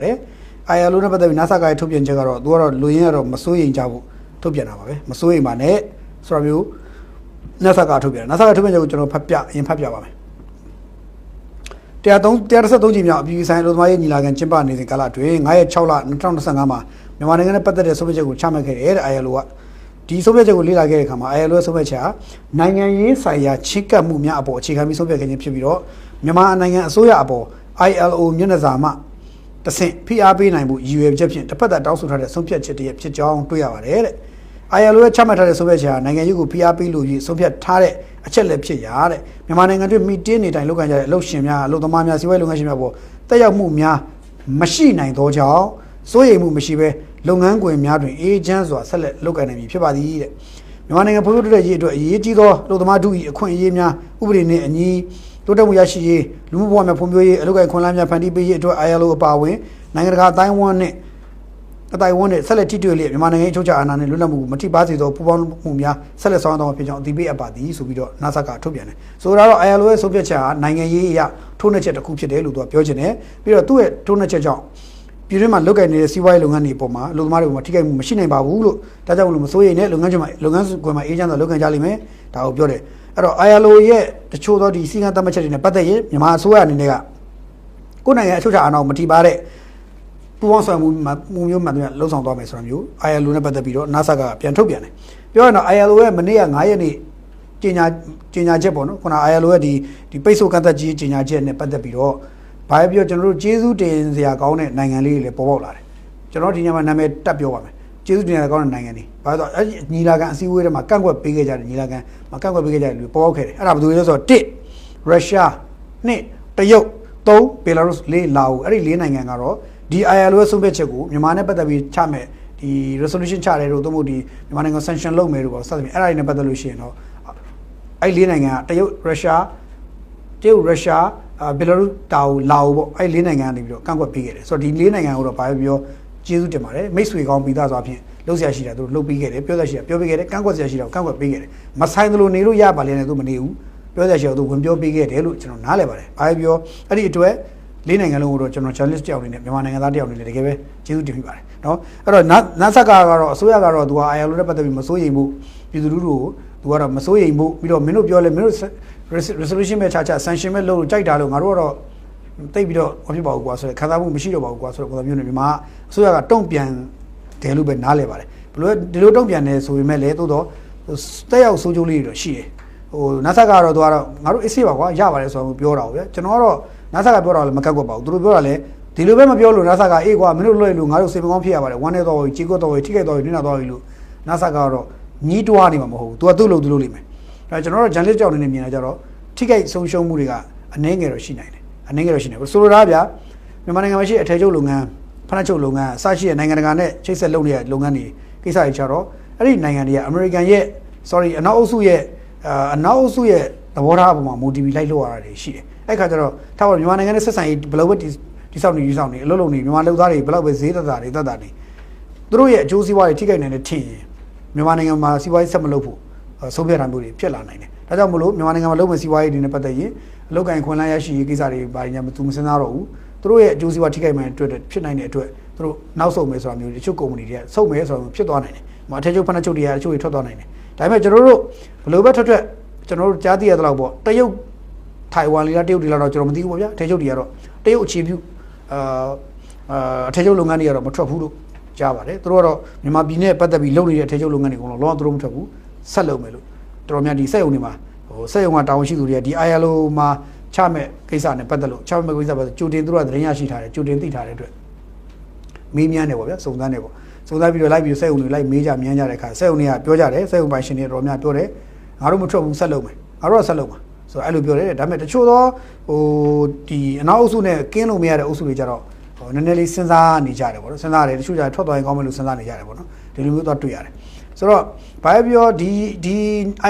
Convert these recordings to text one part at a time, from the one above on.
ILO နဲ့ပတ်သက်ပြီး NASA ကထုတ်ပြန်ချက်ကတော့သူကတော့လူရင်းကတော့မစိုးရိမ်ကြဘူးထုတ်ပြန်တာပါပဲမစိုးရိမ်ပါနဲ့ဆိုတော့မျိုး NASA ကထုတ်ပြန် NASA ကထုတ်ပြန်ချက်ကိုကျွန်တော်ဖတ်ပြပါမယ်133ကြိမ်မြောက်အပြည်ပြည်ဆိုင်ရာလူသမားရေးညီလာခံကျင်းပနေစဉ်ကာလအတွင်း9ရက်6လ2025မှာမြန်မာနိုင်ငံနဲ့ပတ်သက်တဲ့ဆုံးဖြတ်ချက်ကိုချမှတ်ခဲ့တယ်တဲ့ ILO ကဒီဆုံးဖြတ်ချက်ကိုလေ့လာခဲ့တဲ့အခါမှာ ILO ရဲ့ဆုံးဖြတ်ချက်ဟာနိုင်ငံရေးဆိုင်ရာချဉ်းကပ်မှုများအပေါ်အခြေခံပြီးဆုံးဖြတ်ခဲ့ခြင်းဖြစ်ပြီးတော့မြန်မာနိုင်ငံအစိုးရအပေါ် ILO မျက်နှာစာမှတဆင့်ဖိအားပေးနိုင်မှုရည်ရွယ်ချက်ဖြင့်တစ်ဖက်သက်တောင်းဆိုထားတဲ့ဆုံးဖြတ်ချက်တည်းဖြစ်ကြောင်းတွေ့ရပါတယ်တဲ့ ILO ရဲ့ချမှတ်ထားတဲ့ဆုံးဖြတ်ချက်ဟာနိုင်ငံရေးကိုဖိအားပေးလို့ပြီးဆုံးဖြတ်ထားတဲ့အချက်လက်ဖြစ်ရာတဲ့မြန်မာနိုင်ငံတွင်မိတင်းနေတိုင်းလုပ်ကိုင်ကြတဲ့အလုပ်ရှင်များအလုပ်သမားများစီးပွားရေးလုပ်ငန်းရှင်များပေါ်တက်ရောက်မှုများမရှိနိုင်သောကြောင့်စိုးရိမ်မှုမရှိဘဲလုပ်ငန်းခွင်များတွင်အေဂျင့်စွာဆက်လက်လုပ်ကိုင်နိုင်မည်ဖြစ်ပါသည်တဲ့မြန်မာနိုင်ငံဖွံ့ဖြိုးတိုးတက်ရေးအတွက်အရေးကြီးသောအလုပ်သမားတို့၏အခွင့်အရေးများဥပဒေနှင့်အညီတိုးတက်မှုရရှိရေးလူမှုဘဝများဖွံ့ဖြိုးရေးအလုပ်ကိုင်ခွင့်လမ်းများဖန်တီးပေးရေးအတွက် ILO အပါအဝင်နိုင်ငံတကာအတိုင်းအဝန်နဲ့ဆက်လက်ထိတွေ့လျက်မြန်မာနိုင်ငံအချုပ်အခြာအာဏာနဲ့လွတ်လပ်မှုမထိပါစေသောပူးပေါင်းမှုများဆက်လက်ဆောင်ရွက်သွားမှာဖြစ်ကြောင်းအသိပေးအပ်ပါသည်ဆိုပြီးတော့ NASA ကထုတ်ပြန်တယ်ဆိုတော့ ILO ရဲ့ဆုံးဖြတ်ချက်ဟာနိုင်ငံရေးအရထိုးနှက်ချက်တစ်ခုဖြစ်တယ်လို့သူကပြောချင်တယ်ပြီးတော့သူ့ရဲ့ထိုးနှက်ချက်ကြောင့်ပြည်တွင်းမှာလုပ်ကိုင်နေတဲ့စီးပွားရေးလုပ်ငန်းတွေပေါ်မှာလူသမားတွေပေါ်မှာထိခိုက်မှုမရှိနိုင်ပါဘူးလို့ဒါကြောင့်လို့မစိုးရိမ်နဲ့လုပ်ငန်းခွင်မှာအေဂျင့်ဆိုလုပ်ကိုင်ကြလိမ့်မယ်ဒါကိုပြောတယ်အဲ့တော့ ILO ရဲ့တချို့သောဒီစီကံသတ်မှတ်ချက်တွေနဲ့ပတ်သက်ရင်မြန်မာအစိုးရအနေနဲ့ကကိုယ်နိုင်ငံအချုပ်အခြာအာဏာကိုမထိပါတဲ့ပူပေါင်းဆောင်မှုမျိုးမှန်တယ်လှုံ့ဆော်သွားမယ်ဆိုတာမျိုး ILO နဲ့ပတ်သက်ပြီးတော့ NASA ကပြန်ထုတ်ပြန်တယ်ပြောရင်တော့ ILO ရဲ့မနေ့က9ရက်နေ့ကြေညာချက်ပေါ့နော်ခုန ILO ရဲ့ဒီပိတ်ဆို့ကန့်သတ်ကြီးကြေညာချက်နဲ့ပတ်သက်ပြီးတော့ဘာပဲပြောကျွန်တော်တို့ကျေးဇူးတင်စရာကောင်းတဲ့နိုင်ငံလေးတွေလည်းပေါ်ပေါက်လာတယ်ကျွန်တော်ဒီညမှာနာမည်တက်ပြောပါမယ်ကျေးဇူးတင်စရာကောင်းတဲ့နိုင်ငံတွေဘာလို့အဲ့ညီလာခံအစည်းအဝေးတွေမှာကန့်ကွက်ပေးခဲ့ကြတယ်ညီလာခံမှာကန့်ကွက်ပေးခဲ့ကြတယ်လူပေါ်ပေါက်ခဲ့တယ်အဲ့ဒါဘယ်သူလဲဆိုတော့1ရုရှား2တရုတ်3ဘယ်လာရုစ်4လာအိုအဲ့ဒီ4နိုင်ငံကတော့ဒီ ILO ရဲ့ဆုံးဖြတ်ချက်ကိုမြန်မာနဲ့ပတ်သက်ပြီးချမယ်ဒီ resolution ချတယ်လို့သို့မဟုတ်ဒီမြန်မာနိုင်ငံ sanction လုပ်မယ်လို့ပေါ့စသဖြင့်အဲ့ဒါတွေနဲ့ပတ်သက်လို့ရှိရင်တော့အဲ့4နိုင်ငံကတရုတ်ရုရှားဘယ်လာရုစ်တာအိုလာအိုပေါ့အဲ့4နိုင်ငံကနေပြီးတော့ကန့်ကွက်ပေးခဲ့တယ်ဆိုတော့ဒီ4နိုင်ငံကိုတော့ဘာပဲပြောကျေးဇူးတင်ပါတယ်မိတ်ဆွေကောင်းပြီးသားဆိုအဖြစ်လှုပ်ရှားရှိတာသူတို့လှုပ်ပေးခဲ့တယ်ပြောစရာရှိတာပြောပေးခဲ့တယ်ကန့်ကွက်စရာရှိတာကန့်ကွက်ပေးခဲ့တယ်မဆိုင်သလိုနေလို့ရပါလေနဲ့သူမနေဘူးပြောစရာရှိတာသူဝင်ပြောပေးခဲ့တယ်လို့ကျွန်တော်နားလည်ပါတယ်ဘာပဲပြောအဲ့ဒီအတွက်4နိုင်ငံလုံးကိုတော့ကျွန်တော် journalist တယောက်အနေနဲ့မြန်မာနိုင်ငံသားတယောက်အနေနဲ့တကယ်ပဲကျေးဇူးတင်မိပါတယ်เนาะအဲ့တော့ NASA ကတော့အစိုးရကတော့သူက ILO နဲ့ပတ်သက်ပြီးမစိုးရိမ်ဘူးပြည်သူလူထုကိုသူကတော့မစိုးရိမ်ဘူးပြီးတော့မင်းတို့ပြောလဲမင်းတို့ resolution ပဲချ sanction ပဲလုပ်လို့ကြိုက်တာလို့ငါတို့ကတော့တိတ်ပြီးတော့မဖြစ်ပါဘူးကွာဆိုတော့ခံစားမှုမရှိတော့ပါဘူးကွာဆိုတော့ပုံစံမျိုးနဲ့မြန်မာအစိုးရကတုံ့ပြန်တယ်လို့ပဲနားလည်ပါတယ်ဘလို့ဒီလိုတုံ့ပြန်တယ်ဆိုပေမဲ့လည်းသို့တော့တက်ရောက်ဆိုးကျိုးလေးတွေတော့ရှိတယ်NASA ကတော့သူကတော့ငါတို့ AC ပါကွာရပါတယ်ဆိုတော့ပြောတာဗျာကျွန်တော်ကတော့ NASA ကပြောတာလည်းမကတ်ကွက်ပါဘူးသူတို့ပြောတာလည်းဒီလိုပဲမပြောလို့ NASA ကအေးကွာမင်းတို့လွှဲလို့ငါတို့စေပကောင်းဖြစ်ရပါတယ်ဝမ်းနေတော့ကြီးကွက်တော့ထိခိုက်တော့နေနာတော့လို့ NASA ကတော့ညှိတွားနေမှာမဟုတ်ဘူးသူကသူ့လို့သူလို့လိမ့်မယ်အဲကျွန်တော်တို့ journalist ကြောင့်နေမြင်နေကြတော့ထိခိုက်ဆုံးရှုံးမှုတွေကအနည်းငယ်တော့ရှိနိုင်တယ်အနည်းငယ်တော့ရှိနေဘူးဆိုလိုတာဗျာမြန်မာနိုင်ငံမှာရှိအထည်ချုပ်လုပ်ငန်းဖဏချုပ်လုပ်ငန်းအစရှိတဲ့နိုင်ငံတကာနဲ့ချိတ်ဆက်လုပ်နေတဲ့လုပ်ငန်းတွေကိစ္စတွေချတော့အဲ့ဒီနိုင်ငံတွေက American ရဲ့ အနောက်အုပ်စုရဲ့သဘောထားအပေါ်မှာ motivate လိုက်လို့ရတာတွေရှိတယ်အဲ့ခါကျတော့ထားပါမြန်မာနိုင်ငံနဲ့ဆက်ဆံရေးဘယ်လိုပဲတိဆောက်နေအလုပ်လုပ်နေမြန်မာလုပ်သားတွေဘယ်လောက်ပဲဈေးသက်သာနေသူတို့ရဲ့အကျိုးစီးပွားတွေထိခိုက်နိုင်တဲ့ထင်ရင်မြန်မာနိုင်ငံမှာစီးပွားရေးဆက်မလုပ်ဖို့ဆုံးဖြတ်ထားမှုတွေဖြစ်လာနိုင်တယ်ဒါကြောင့်မလို့မြန်မာနိုင်ငံမှာလုပ်မယ့်စီးပွားရေးတွေနဲ့ပတ်သက်ရင်အလုပ်ကိုင်ခွင့်လန်းရရှိရေးကိစ္စတွေဘာညာသူမစဉ်းစားတော့ဘူးသူတို့ရဲ့အကျိုးစီးပွားထိခိုက်မှန်အတွက်ဖြစ်နိုင်တဲ့အတွက်သူတို့နောက်ဆုတ်မယ်ဆိုတာမျိုးတချို့ကုမ္ပဏီတွေကဆုတ်မယ်ဆိုတာမျိုးဖြစ်သွားနိုင်တယ်။အထည်ချုပ်ဖဏချုပ်တွေကတချို့တွေထွက်သွားနိုင်တယ်။ဒါပေမဲ့ကျွန်တော်တို့ဘယ်လိုပဲထွက်ကျွန်တော်တို့ကြားသိရတဲ့လောက်ပေါ့တရုတ်ထိုင်ဝမ်လေးလားတရုတ်တွေလားတော့ကျွန်တော်မသိဘူးပေါ့ဗျာအထည်ချုပ်တွေကတော့တရုတ်အခြေပြုအထည်ချုပ်လုပ်ငန်းတွေကတော့မထွက်ဘူးလို့ကြားပါတယ်။သူတို့ကတော့မြန်မာပြည်နဲ့ပတ်သက်ပြီးလုပ်နေတဲ့အထည်ချုပ်လုပ်ငန်းတွေကတော့လောကသူတို့မထွက်ဘူးဆက်လုပ်မယ်လို့တော်တော်များဒီစက်ရုံတွေမှာစက်ရုံကတာဝန်ရှိသူတွေကဒီ ILO မှာချမဲ့ကိစ္စနဲ့ပတ်သက်လို့ချမဲ့ကိစ္စပတ်သက်ကြိုတင်သူတို့ကသတင်းရရှိထားတယ်ကြိုတင်သိထားတဲ့အတွက်မေးမြန်းတယ်ပေါ့ဗျာစုံစမ်းတယ်ပေါ့စုံစမ်းပြီးတော့လိုက်ပြီးစက်ရုံတွေလိုက်မေးကြမြန်းကြတဲ့အခါစက်ရုံတွေကပြောကြတယ်စက်ရုံပိုင်ရှင်တွေတော်များပြောတယ်ငါတို့မထွက်ဘူးဆက်လုပ်မယ်ငါတို့ကဆက်လုပ်မှာဆိုတော့အဲ့လိုပြောတယ်ဒါပေမဲ့တချို့သောဒီအနောက်အုပ်စုနဲ့ကင်းလို့မရတဲ့အုပ်စုတွေကြတော့နည်းနည်းလေးစဉ်းစားနေကြတယ်ပေါ့နော်စဉ်းစားတယ်တချို့ကြထွက်သွားရင်ကောင်းမယ်လို့စဉ်းစားနေကြတယ်ပေါ့နော်ဒီလိုမျိုးတော့တွေ့ရတယ်ဆိုတော့ဘာပဲပြောဒီ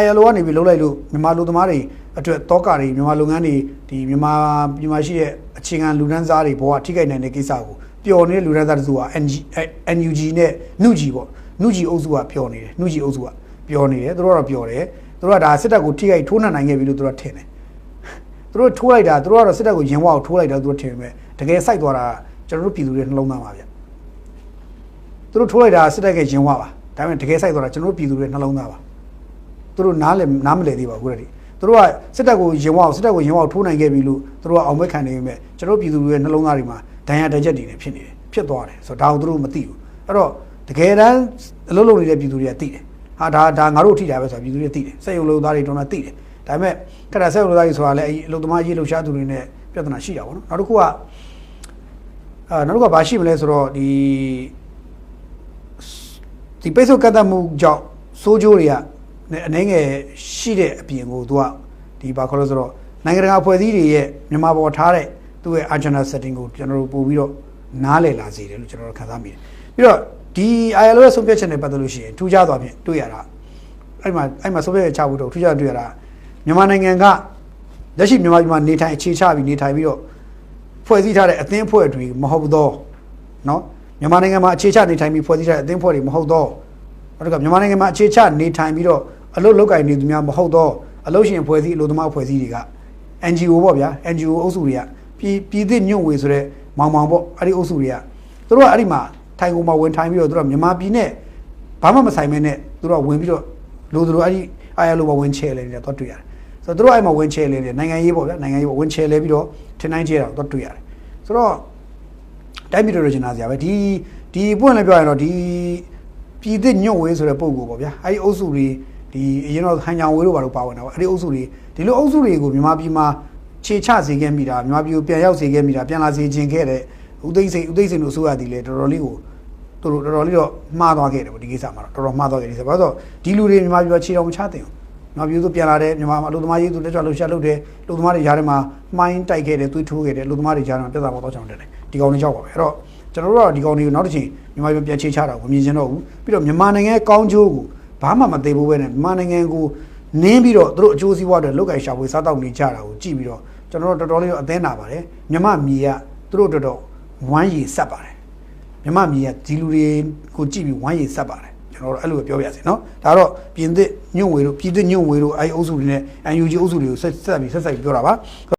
ILO ကနေပြီးလှုပ်လိုက်လို့မြန်မာလူသမားတွေအတွက်တောကတွေမြန်မာလုပ်ငန်းတွေဒီမြန်မာရှိတဲ့အခြေခံလူဒန်းစားတွေဘောကထိခိုက်နိုင်တဲ့ကိစ္စကိုပျော်နေတဲ့လူဒန်းစားတစုက NUG နဲ့နုကြီးပေါ့နုကြီးအုပ်စုကပျော်နေတယ်နုကြီးအုပ်စုကပျော်နေတယ်သူတို့ကတော့ပျော်တယ်သူတို့ကဒါစစ်တပ်ကိုထိခိုက်ထိုးနှံနိုင်ခဲ့ပြီလို့သူတို့ထင်တယ်သူတို့ထိုးလိုက်တာသူတို့ကတော့စစ်တပ်ကိုရင်ဝါကိုထိုးလိုက်တာသူတို့ထင်ပေမဲ့တကယ်စိုက်သွားတာ ကျွန်တော်တို့ပြည်သူတွေနှလုံးသားပါဗျသူတို့ထိုးလိုက်တာစစ်တပ်ကရင်ဝပါဒါပေမဲ့တကယ်စိုက်တော့တာကျွန်တော်တို့ပြည်သူတွေနှလုံးသားပါသူတို့နားမလည်သေးပါဘူးခုတည်းသူတို့ကစစ်တပ်ကိုရင်ဝထိုးနိုင်ခဲ့ပြီလို့သူတို့ကအောင်မဲ့ခံနေပေမဲ့ကျွန်တော်ပြည်သူတွေနှလုံးသားတွေမှာဒဏ်ရာတကြက်တွေဖြစ်နေတယ်ဖြစ်သွားတယ်ဆိုတော့ဒါကိုသူတို့မသိဘူးအဲ့တော့တကယ်တမ်းအလုံးလုံးနေတဲ့ပြည်သူတွေကသိတယ်ဟာဒါငါတို့ထိတာပဲဆိုတော့ပြည်သူတွေသိတယ်စက်ရုံလုပ်သားတွေတော်တော်သိတယ်ဒါပေမဲ့ခက်တာစက်ရုံလုပ်သားတွေဆိုတာလည်းအလုပ်သမားရေးလှုပ်ရှားသူတွေနဲ့ပြဿနာရှိတာပေါ့နော်နောက်တစ်ခုကဘာရှိမလဲဆိုတော့ဒီပိတ်ဆို့ကတ်တတ်မှုကြောင့်စိုးကျိုးတွေကအနေငယ်ရှိတဲ့အပြင်ကိုသူကဒီဘာခေါ်လို့ဆိုတော့နိုင်ငံတကာအဖွဲ့အစည်းတွေရဲ့မြန်မာပေါ်ထားတဲ့သူ့ရဲ့ agenda setting ကိုကျွန်တော်တို့ပို့ပြီးတော့နားလည်လာစေတယ်လို့ကျွန်တော်တို့ခန်းစားမိတယ်ပြီးတော့ဒီ ILO ရဲ့ဆုံးဖြတ်ချက်နဲ့ပတ်သက်လို့ရှိရင်ထူးခြားသွားဖြင့်တွေ့ရတာအဲ့မှာဆုံးဖြတ်ချက်ချဖို့တော့ထူးခြားတွေ့ရတာမြန်မာနိုင်ငံကလက်ရှိမြန်မာပြည်မှာနေထိုင်အခြေချပြီးနေထိုင်ပြီးတော့ဖွဲ့စည်းထားတဲ့အသင်းအဖွဲ့တွေမဟုတ်တော့เนาะမြန်မာနိုင်ငံမှာအခြေချနေထိုင်ပြီးဖွဲ့စည်းထားတဲ့အသင်းအဖွဲ့တွေမဟုတ်တော့အဲ့ဒါကမြန်မာနိုင်ငံမှာအခြေချနေထိုင်ပြီးတော့အလုပ်လုပ်ကိုင်နေသူများမဟုတ်တော့အလုပ်ရှင်ဖွဲ့စည်းအလုပ်သမားဖွဲ့စည်းတွေက NGO ပေါ့ဗျာ NGO အုပ်စုတွေကပြည်သစ်ညွန့်ဝေဆိုတဲ့မောင်ပေါ့အဲ့ဒီအုပ်စုတွေကသူတို့ကအဲ့ဒီမှာထိုင်ကုန်မှာဝင်ထိုင်ပြီးတော့သူတို့မြန်မာပြည်နဲ့ဘာမှမဆိုင်မဲနဲ့သူတို့ကဝင်ပြီးတော့လိုသူတို့အဲ့ဒီ ILO မှာဝင်ချဲလဲနေတာတော့တွေ့ရတယ်ဆိုတော့သူတို့အဲ့မှာဝင်ချဲလဲနေနိုင်ငံရေးပေါ့ဗျာနိုင်ငံရေးပေါ့ဝင်ချဲလဲပြီးတော့ထင်နိုင်ချဲတာတော့တွေ့ရတယ်ဆိုတော့တိုင်းပြည်တော်ကျင်နာစရာပဲဒီပွင့်လည်းပြောရရင်တော့ဒီပြည်သစ်ညွန့်ဝေဆိုတဲ့ပုံကိုပေါ့ဗျာအဲ့ဒီအုပ်စုတွေဒီအရင်တော့ဟန်ချောင်ဝေးတို့ဘာလို့ပါဝင်တာပေါ့အဲ့ဒီအုပ်စုတွေဒီလိုအုပ်စုတွေကိုမြန်မာပြည်မှာခြေချစေခဲ့မိတာမြန်မာပြည်ကိုပြန်ရောက်စေခဲ့မိတာပြန်လာစေခြင်းခဲ့တဲ့ဦးသိန်းစိန်တို့အစိုးရတည်လေတော်တော်လေးကိုတော်တော်လေးတော့မှားသွားခဲ့တယ်ပေါ့ဒီကိစ္စမှာတော့တော်တော်မှားသွားခဲ့တယ်ဆိုတော့ဒီလူတွေမြန်မာပြည်မှာခြေတော်မချတင်ဘူးမြန်မာပြည်သူပြန်လာတယ်မြန်မာအလုပ်သမားရေးသူတက်ကြွလှုပ်ရှားလုပ်တယ်အလုပ်သမားတွေကြားထဲမှာမှိုင်းတိုက်ခဲ့တယ်သွေးထိုးခဲ့တယ်အလုပ်သမားတွေကြားထဲမှာပြဿနာပေါ်တော့ချောင်းတက်တယ်ဒီကောင်တွေကြောက်ပါပဲအဲ့တော့ကျွန်တော်တို့ကဒီကောင်တွေကိုနောက်တစ်ချိန်မြန်မာပြည်ပြန်ခြေချတာကိုမြင်ချင်တော့ဘူးပြီးတော့မြန်မာနိုင်ငံကောင်းကျိုးကိုဘာမှမသိဘူးပဲနဲ့မြန်မာနိုင်ငံကိုနင်းပြီးတော့သူတို့အကျိုးစီးပွားတွေလုတ်ကိုင်ရှာဖွေစားတောက်နေကြတာကိုကြည့်ပြီးတော့ကျွန်တော်တို့တော်တော်လေးတော့အသင်းနာပါတယ်မြန်မာမြေကသူတို့တော်တော်ဝမ်းရည်ဆက်ပါတယ်မြန်မာမြေကဒီလူတွေကိုကြည့်ပြီးဝမ်းရည်ဆက်ပါတယ်ကျွန်တော်တို့အဲ့လိုပြောပြရစီเนาะဒါတော့ပြည်သစ်ညွန့်ဝေတို့အဲ့အုပ်စုတွေနဲ့ UNG အုပ်စုတွေကိုဆက်ပြီးပြောတာပါ